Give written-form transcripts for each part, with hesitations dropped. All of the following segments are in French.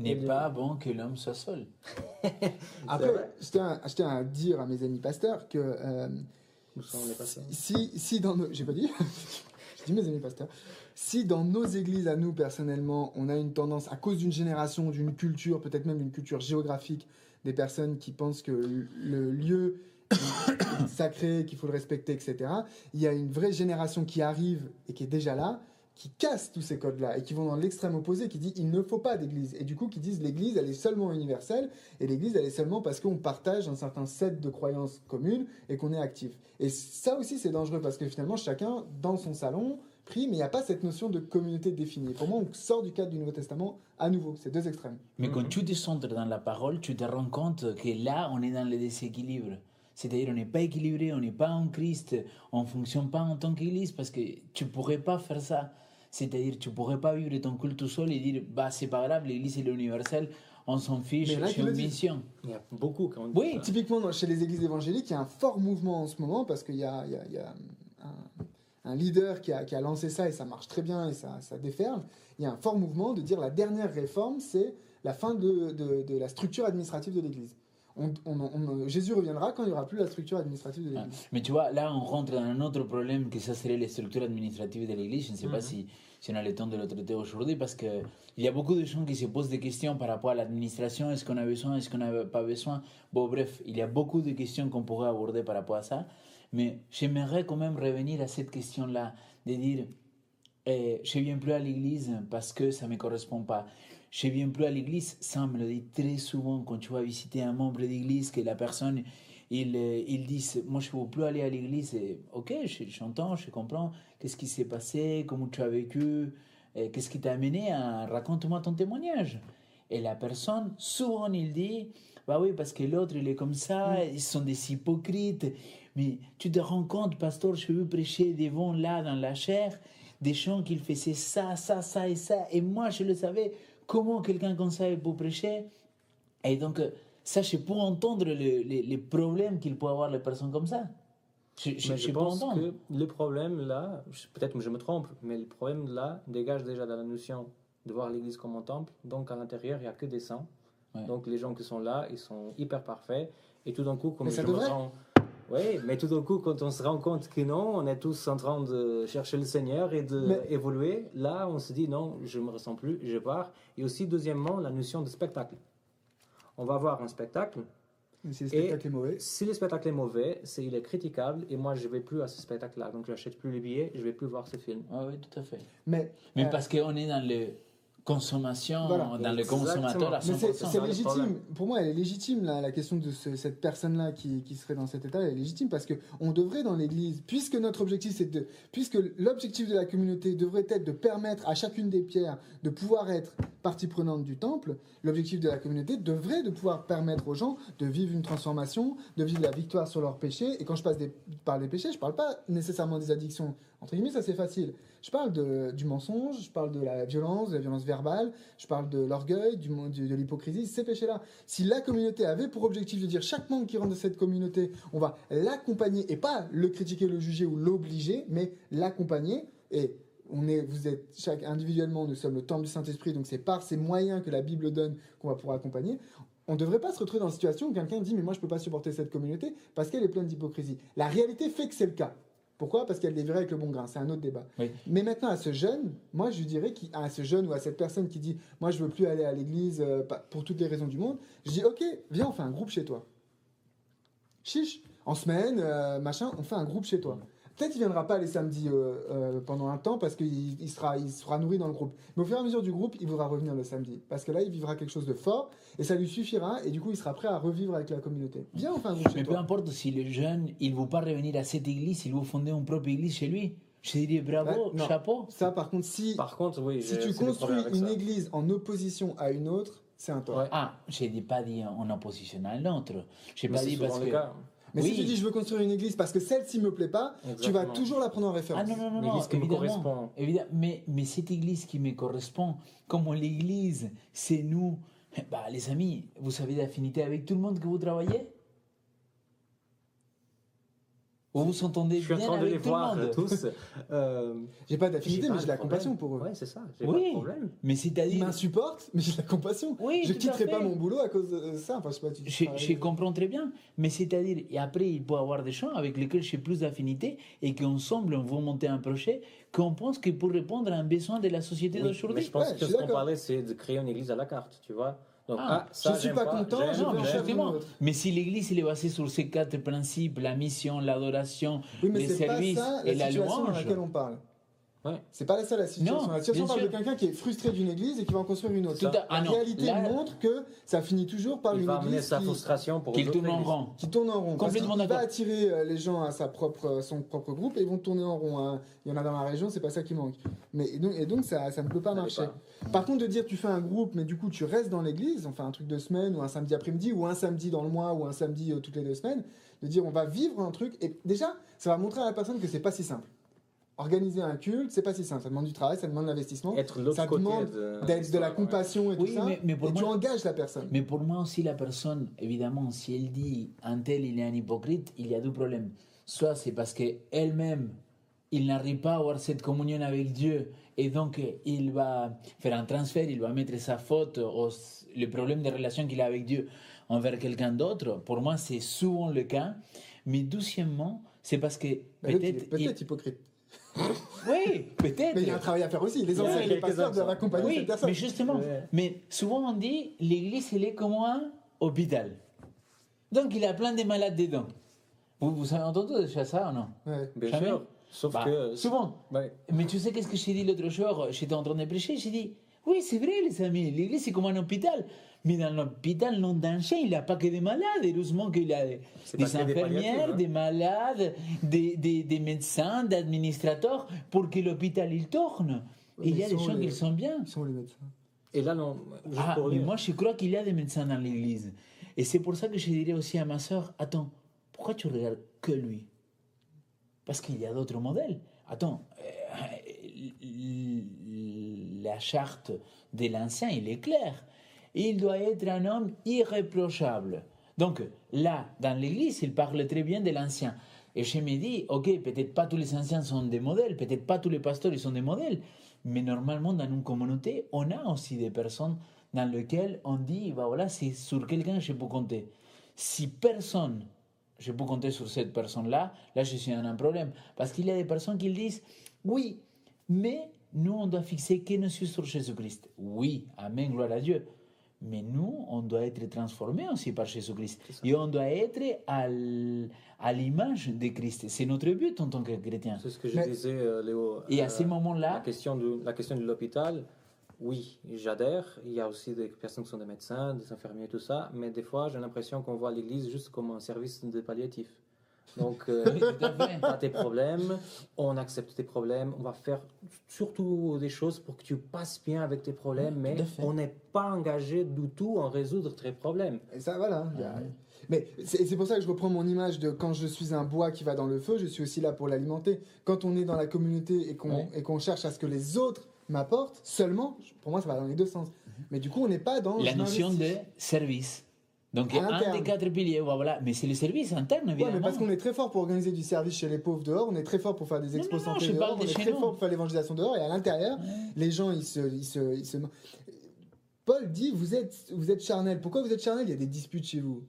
n'est pas bon que l'homme soit seul. Après, je tiens à dire à mes amis pasteurs que Nous sommes les pasteurs. si dans nos... J'ai pas dit. Je dis mes amis pasteurs. Si dans nos églises à nous, personnellement, on a une tendance, à cause d'une génération, d'une culture, peut-être même d'une culture géographique, des personnes qui pensent que le lieu est sacré, qu'il faut le respecter, etc., il y a une vraie génération qui arrive et qui est déjà là, qui casse tous ces codes-là et qui vont dans l'extrême opposé, qui dit il ne faut pas d'église. Et du coup, qui disent l'église, elle est seulement universelle et l'église, elle est seulement parce qu'on partage un certain set de croyances communes et qu'on est actif. Et ça aussi, c'est dangereux parce que finalement, chacun, dans son salon, prie, mais il n'y a pas cette notion de communauté définie. Pour moi, on sort du cadre du Nouveau Testament à nouveau. C'est deux extrêmes. Mais quand tu te centres dans la parole, tu te rends compte que là, on est dans le déséquilibre. C'est-à-dire, on n'est pas équilibré, on n'est pas en Christ, on ne fonctionne pas en tant qu'Église parce que tu ne pourrais pas faire ça. C'est-à-dire, tu ne pourrais pas vivre ton culte tout seul et dire, bah, c'est pas grave, l'Église est universelle, on s'en fiche, c'est une mission. Il y a beaucoup qui ont dit Oui, ça. typiquement, chez les églises évangéliques, il y a un fort mouvement en ce moment parce qu'il y a un leader qui a lancé ça et ça marche très bien et ça déferle. Il y a un fort mouvement de dire la dernière réforme, c'est la fin de la structure administrative de l'Église. Jésus reviendra quand il n'y aura plus la structure administrative de l'Église. Mais tu vois, là, on rentre dans un autre problème que ça serait les structures administratives de l'Église. Je ne sais pas si on a le temps de le traiter aujourd'hui parce qu'il y a beaucoup de gens qui se posent des questions par rapport à l'administration. Est-ce qu'on a besoin, est-ce qu'on n'a pas besoin? Bon, bref, il y a beaucoup de questions qu'on pourrait aborder par rapport à ça. Mais j'aimerais quand même revenir à cette question-là, de dire, je ne viens plus à l'église parce que ça ne me correspond pas. Je ne viens plus à l'église, ça me le dit très souvent quand tu vas visiter un membre d'église, que la personne, il dit, moi je ne veux plus aller à l'église. Et, ok, j'entends, je comprends, qu'est-ce qui s'est passé, comment tu as vécu, qu'est-ce qui t'a amené à raconte-moi ton témoignage. Et la personne, souvent il dit, bah oui, parce que l'autre il est comme ça, ils sont des hypocrites. Mais tu te rends compte, pasteur, je veux prêcher devant là, dans la chair, des gens qui faisaient ça, ça, ça et ça. Et moi, je le savais, comment quelqu'un comme ça peut prêcher. Et donc, ça, c'est pour entendre les problèmes qu'il peut avoir les personnes comme ça. Je pense que le problème là, peut-être que je me trompe, mais le problème là dégage déjà de la notion de voir l'église comme un temple. Donc, à l'intérieur, il n'y a que des saints. Ouais. Donc, les gens qui sont là, ils sont hyper parfaits. Et tout d'un coup, comme je me rends... Oui, mais tout d'un coup, quand on se rend compte que non, on est tous en train de chercher le Seigneur et d'évoluer, là, on se dit non, je ne me ressens plus, je pars. Et aussi, deuxièmement, la notion de spectacle. On va voir un spectacle. Si le spectacle est mauvais. Si le spectacle est mauvais, il est critiquable et moi, je ne vais plus à ce spectacle-là. Donc, je n'achète plus les billets, je ne vais plus voir ce film. Ah oui, tout à fait. Mais parce qu'on est dans le... consommation, voilà. Dans le consommateur à 100%. Mais c'est légitime. Pour moi, elle est légitime, la question de cette personne-là qui serait dans cet état, elle est légitime parce qu'on devrait dans l'Église, puisque l'objectif de la communauté devrait être de permettre à chacune des pierres de pouvoir être partie prenante du temple, l'objectif de la communauté devrait de pouvoir permettre aux gens de vivre une transformation, de vivre la victoire sur leurs péchés. Et quand je parle des péchés, je ne parle pas nécessairement des addictions. Entre guillemets, ça c'est facile. Je parle du mensonge, je parle de la violence verbale, je parle de l'orgueil, de l'hypocrisie, ces péchés-là. Si la communauté avait pour objectif de dire chaque membre qui rentre dans cette communauté, on va l'accompagner et pas le critiquer, le juger ou l'obliger, mais l'accompagner. Et vous êtes chaque individuellement, nous sommes le temple du Saint-Esprit, donc c'est par ces moyens que la Bible donne qu'on va pouvoir accompagner. On ne devrait pas se retrouver dans une situation où quelqu'un dit mais moi je ne peux pas supporter cette communauté parce qu'elle est pleine d'hypocrisie. La réalité fait que c'est le cas. Pourquoi ? Parce qu'elle dévierait avec le bon grain. C'est un autre débat. Oui. Mais maintenant, à ce jeune, moi, je dirais à ce jeune ou à cette personne qui dit « Moi, je veux plus aller à l'église pour toutes les raisons du monde », je dis « Ok, viens, on fait un groupe chez toi. Chiche, en semaine, machin, on fait un groupe chez toi. » Peut-être qu'il ne viendra pas les samedis pendant un temps parce qu'il sera nourri dans le groupe. Mais au fur et à mesure du groupe, il voudra revenir le samedi. Parce que là, il vivra quelque chose de fort et ça lui suffira. Et du coup, il sera prêt à revivre avec la communauté. Viens, on fait un groupe chez toi. Mais peu importe si le jeune, il ne veut pas revenir à cette église, il veut fonder une propre église chez lui. Je dirais bravo, chapeau. Ça, par contre, si tu construis une église en opposition à une autre, c'est un tort. Ouais. Ah, je n'ai pas dit en opposition à l'autre. Je n'ai pas dit parce que... Mais si tu dis je veux construire une église parce que celle-ci me plaît pas, tu vas toujours la prendre en référence. Ah non, l'église qui me correspond. Évidemment, mais cette église qui me correspond, comme l'église, c'est nous. Bah, les amis, vous avez d'affinité avec tout le monde que vous travaillez? Vous vous entendez bien avec tout le monde. Je suis en train de les voir tous. J'ai pas d'affinité, mais j'ai de la compassion pour eux. Oui, c'est ça. J'ai pas de problème. Mais c'est-à-dire... Ils m'insupportent, mais j'ai de la compassion. Oui, je quitterai pas mon boulot à cause de ça. Enfin, je comprends très bien. Mais c'est-à-dire, et après, il peut y avoir des gens avec lesquels j'ai plus d'affinité et qu'ensemble, on va monter un projet qu'on pense que pour répondre à un besoin de la société d'aujourd'hui. Mais je pense que ce qu'on parlait, c'est de créer une église à la carte, tu vois. Donc, ça, je suis pas content, mais si l'église est basée sur ces 4 principes, la mission, l'adoration, les services et la louange. Dans laquelle on parle. C'est pas ça la situation. La situation parle de quelqu'un qui est frustré d'une église et qui va en construire une autre. La réalité montre que ça finit toujours par une église amener sa frustration pour qui tourne en rond. Qui tourne en rond. Complètement d'accord. Il va attirer les gens à son propre groupe et ils vont tourner en rond. Hein. Il y en a dans la région, c'est pas ça qui manque. Et donc ça ne peut pas marcher. Par contre, de dire tu fais un groupe, mais du coup tu restes dans l'église, on fait un truc de semaine ou un samedi après-midi ou un samedi dans le mois ou un samedi toutes les 2 semaines, de dire on va vivre un truc et déjà ça va montrer à la personne que c'est pas si simple. Organiser un culte, c'est pas si simple. Ça demande du travail, ça demande de l'investissement. Ça demande d'être de la compassion et tout ça. Mais tu engages la personne. Mais pour moi aussi, la personne, évidemment, si elle dit un tel, il est un hypocrite, il y a 2 problèmes. Soit c'est parce qu'elle-même, il n'arrive pas à avoir cette communion avec Dieu et donc il va faire un transfert, il va mettre sa faute, le problème de relation qu'il a avec Dieu envers quelqu'un d'autre. Pour moi, c'est souvent le cas. Mais deuxièmement, c'est parce que peut-être hypocrite. Oui, peut-être. Mais il y a un travail à faire aussi. Les anciens et les pasteurs doivent accompagner cette personne. Mais justement, mais souvent on dit l'église, elle est comme un hôpital. Donc il y a plein de malades dedans. Vous avez entendu déjà ça ou non? Bien sûr. Sauf que. Souvent. Mais tu sais qu'est-ce que j'ai dit l'autre jour? J'étais en train de prêcher, j'ai dit oui, c'est vrai, les amis, l'église c'est comme un hôpital. Mais dans l'hôpital, non d'un chien, il n'y a pas que des malades. Heureusement qu'il y a des infirmières, des malades, des médecins, d'administrateurs, pour que l'hôpital il tourne. Et il y a des gens qui sont bien. Qui sont les médecins? Et là, non. Mais moi, je crois qu'il y a des médecins dans l'église. Et c'est pour ça que je dirais aussi à ma soeur, attends, pourquoi tu regardes que lui? Parce qu'il y a d'autres modèles. Attends, la charte de l'ancien, il est clair. Il doit être un homme irréprochable. Donc là, dans l'Église, il parle très bien de l'ancien. Et je me dis, ok, peut-être pas tous les anciens sont des modèles, peut-être pas tous les pasteurs ils sont des modèles, mais normalement, dans une communauté, on a aussi des personnes dans lesquelles on dit, bah voilà, c'est sur quelqu'un que je peux compter. Si personne, je peux compter sur cette personne-là, là, je suis dans un problème. Parce qu'il y a des personnes qui disent, oui, mais nous, on doit fixer que nos yeux sur Jésus-Christ. Oui, amen, gloire à Dieu. Mais nous, on doit être transformés aussi par Jésus-Christ. Et on doit être à l'image de Christ. C'est notre but en tant que chrétien. C'est ce que je disais, Léo. Et à ces moments-là... La question de l'hôpital, oui, j'adhère. Il y a aussi des personnes qui sont des médecins, des infirmiers, tout ça. Mais des fois, j'ai l'impression qu'on voit l'Église juste comme un service de palliatif. Donc, pas tes problèmes, on accepte tes problèmes, on va faire surtout des choses pour que tu passes bien avec tes problèmes, mais on n'est pas engagé du tout en résoudre tes problèmes. Et ça, voilà. Mais c'est pour ça que je reprends mon image de quand je suis un bois qui va dans le feu, je suis aussi là pour l'alimenter. Quand on est dans la communauté et qu'on cherche à ce que les autres m'apportent, seulement, pour moi, ça va dans les 2 sens. Mais du coup, on n'est pas dans... La notion de service. Donc, un des 4 piliers, voilà. Mais c'est le service interne, évidemment. Oui, mais parce qu'on est très fort pour organiser du service chez les pauvres dehors, on est très fort pour faire des expos santé dehors, on est très fort pour faire l'évangélisation dehors, et à l'intérieur, les gens, ils se... Paul dit, vous êtes charnel. Pourquoi vous êtes charnel? Il y a des disputes chez vous.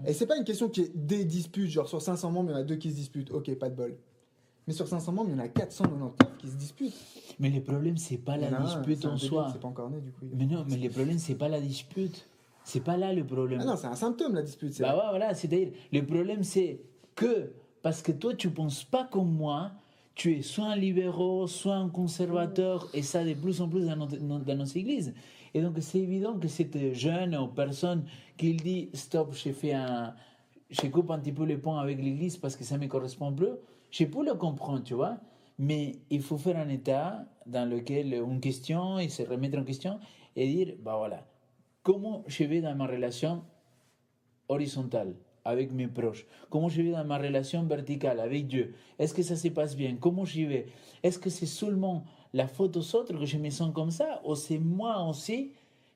Et c'est pas une question qui est des disputes, genre sur 500 membres, il y en a 2 qui se disputent. Ok, pas de bol. Mais sur 500 membres, il y en a 499 qui se disputent. Mais le problème, c'est pas la dispute en soi. C'est pas encore né, du coup. Mais non, mais le problème, c'est pas la dispute. C'est pas là le problème. Ah non, c'est un symptôme, la dispute. Voilà, c'est-à-dire, le problème, c'est que, parce que toi, tu penses pas comme moi, tu es soit un libéral, soit un conservateur, et ça de plus en plus dans nos églises. Et donc, c'est évident que cette jeune ou personne qui dit, stop, je coupe un petit peu les ponts avec l'église parce que ça ne me correspond plus, je peux le comprendre, tu vois. Mais il faut faire un état dans lequel une question, et se remettre en question, et dire, voilà. Comment je vais dans ma relation horizontale avec mes proches? Comment je vais dans ma relation verticale avec Dieu? Est-ce que ça se passe bien? Comment j'y vais? Est-ce que c'est seulement la faute aux autres que je me sens comme ça? Ou c'est moi aussi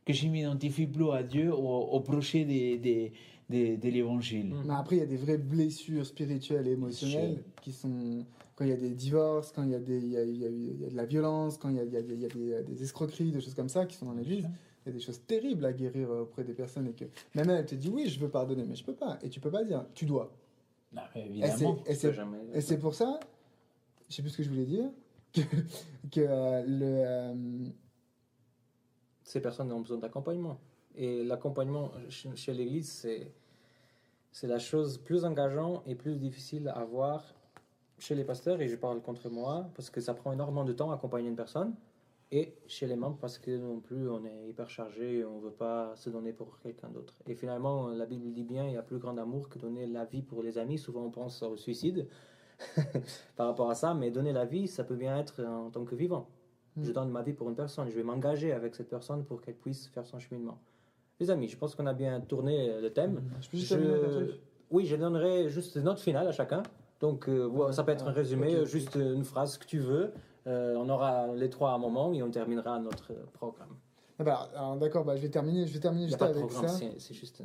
que je m'identifie plus à Dieu, au projet de de l'évangile. Mais après, il y a des vraies blessures spirituelles et émotionnelles qui sont... Quand il y a des divorces, quand il y a de la violence, quand il y a des escroqueries, des choses comme ça qui sont dans l'église, il y a des choses terribles à guérir auprès des personnes. Et que même elle te dit, oui, je veux pardonner, mais je peux pas. Et tu peux pas dire, tu dois. Non, évidemment. Et c'est pour ça, je sais plus ce que je voulais dire, Ces personnes ont besoin d'accompagnement. Et l'accompagnement chez l'église, c'est la chose plus engageante et plus difficile à avoir chez les pasteurs, et je parle contre moi, parce que ça prend énormément de temps à accompagner une personne, et chez les membres, parce que non plus on est hyper chargé et on ne veut pas se donner pour quelqu'un d'autre. Et finalement, la Bible dit bien, il y a plus grand amour que donner la vie pour les amis. Souvent on pense au suicide par rapport à ça, mais donner la vie, ça peut bien être en tant que vivant. Je donne ma vie pour une personne, je vais m'engager avec cette personne pour qu'elle puisse faire son cheminement. Les amis, je pense qu'on a bien tourné le thème. Je peux juste terminer avec un truc ? Oui, je donnerai juste une note finale à chacun. Donc, ça peut être un résumé, juste une phrase que tu veux. On aura les trois à un moment et on terminera notre programme. Alors, d'accord, je vais terminer juste avec ça. C'est juste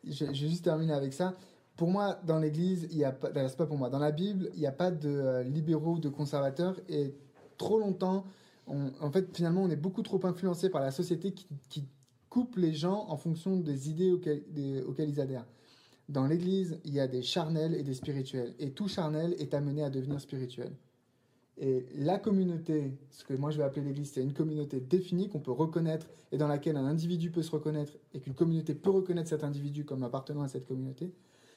je vais juste terminer avec ça. Pour moi, dans l'Église, il y a pas. C'est pas pour moi. Dans la Bible, il n'y a pas de libéraux, de conservateurs, et trop longtemps, en fait, finalement, on est beaucoup trop influencé par la société qui coupe les gens en fonction des idées auxquelles ils adhèrent. Dans l'Église, il y a des charnels et des spirituels. Et tout charnel est amené à devenir spirituel. Et la communauté, ce que moi je vais appeler l'Église, c'est une communauté définie qu'on peut reconnaître et dans laquelle un individu peut se reconnaître et qu'une communauté peut reconnaître cet individu comme appartenant à cette communauté.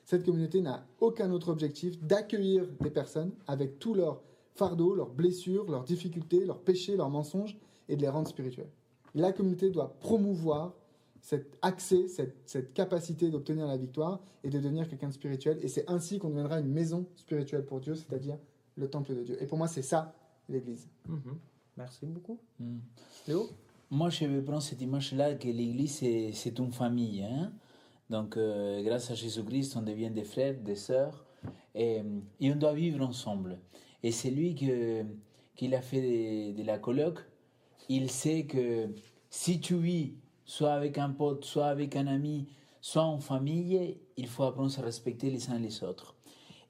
Cette communauté n'a aucun autre objectif d'accueillir des personnes avec tous leurs fardeaux, leurs blessures, leurs difficultés, leurs péchés, leurs mensonges et de les rendre spirituels. La communauté doit promouvoir cet accès, cette capacité d'obtenir la victoire et de devenir quelqu'un de spirituel. Et c'est ainsi qu'on deviendra une maison spirituelle pour Dieu, c'est-à-dire le temple de Dieu. Et pour moi, c'est ça, l'Église. Merci beaucoup. Léo ? Moi, je vais prendre cette image-là que l'Église, c'est une famille. Hein? Donc, grâce à Jésus-Christ, on devient des frères, des sœurs, et on doit vivre ensemble. Et c'est lui qui a fait de la coloc. Il sait que si tu vis soit avec un pote, soit avec un ami, soit en famille, il faut apprendre à se respecter les uns les autres.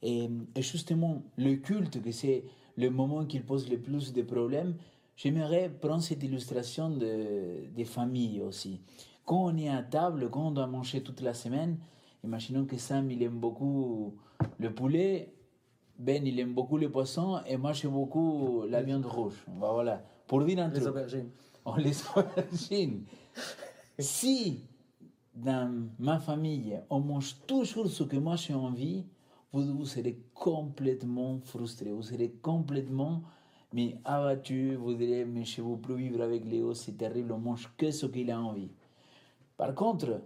Et justement, le culte, que c'est le moment qui pose le plus de problèmes, j'aimerais prendre cette illustration des familles aussi. Quand on est à table, quand on doit manger toute la semaine, imaginons que Sam, il aime beaucoup le poulet, Ben, il aime beaucoup le poisson, et moi, j'aime beaucoup la viande rouge. Voilà. Pour dire un truc. Les aubergines. Si, dans ma famille, on mange toujours ce que moi j'ai envie, vous serez complètement frustré, vous serez complètement abattu, vous direz, mais je ne veux plus vivre avec Léo, c'est terrible, on mange que ce qu'il a envie. Par contre,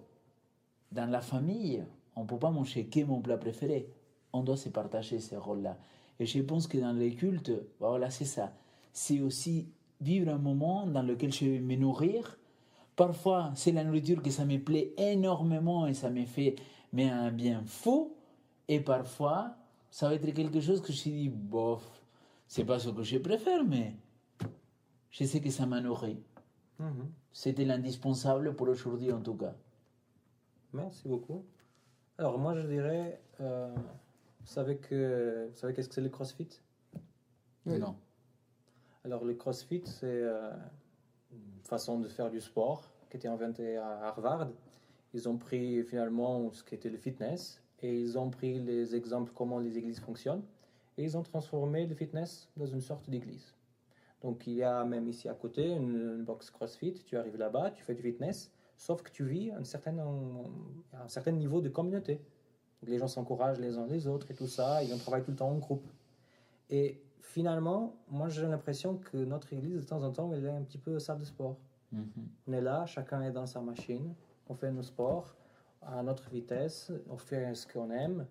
dans la famille, on ne peut pas manger que mon plat préféré. On doit se partager ces rôles-là. Et je pense que dans les cultes, voilà, c'est ça. C'est aussi vivre un moment dans lequel je vais me nourrir. Parfois, c'est la nourriture que ça me plaît énormément et ça me fait un bien fou. Et parfois, ça va être quelque chose que je dis, bof, c'est pas ce que je préfère, mais je sais que ça m'a nourri. C'était l'indispensable pour aujourd'hui, en tout cas. Merci beaucoup. Alors, moi, je dirais, vous savez qu'est-ce que c'est le CrossFit ? Oui. Non. Alors, le CrossFit, c'est une façon de faire du sport qui a été inventée à Harvard. Ils ont pris finalement ce qui était le fitness et ils ont pris les exemples comment les églises fonctionnent et ils ont transformé le fitness dans une sorte d'église. Donc, il y a même ici à côté une box CrossFit. Tu arrives là-bas, tu fais du fitness, sauf que tu vis à un certain niveau de communauté. Donc, les gens s'encouragent les uns les autres et tout ça, et on travaille tout le temps en groupe. Et finalement, moi j'ai l'impression que notre église, de temps en temps, elle est un petit peu salle de sport. On est là, chacun est dans sa machine, on fait nos sports à notre vitesse, on fait ce qu'on aime,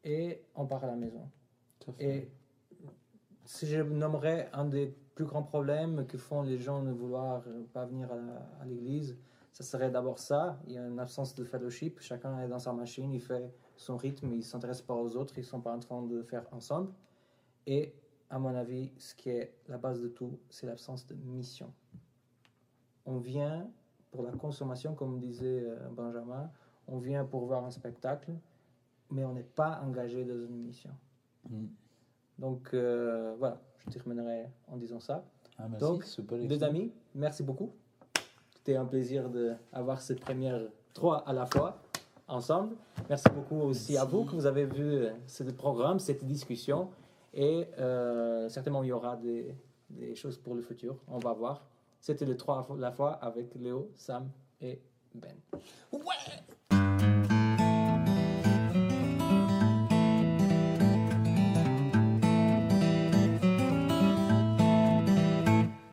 et on part à la maison. Et si je nommerais un des plus grands problèmes que font les gens de vouloir pas venir à l'église, ça serait d'abord ça, il y a une absence de fellowship, chacun est dans sa machine, il fait son rythme, il ne s'intéresse pas aux autres, ils ne sont pas en train de faire ensemble. Et à mon avis, ce qui est la base de tout, c'est l'absence de mission. On vient pour la consommation, comme disait Benjamin, on vient pour voir un spectacle, mais on n'est pas engagé dans une mission. Donc voilà, je terminerai en disant ça. Merci, donc, deux amis, merci beaucoup. C'était un plaisir d'avoir cette première 3 à la fois ensemble. Merci beaucoup aussi à vous que vous avez vu ce programme, cette discussion. Et certainement, il y aura des choses pour le futur. On va voir. C'était le 3 à la fois avec Léo, Sam et Ben. Ouais!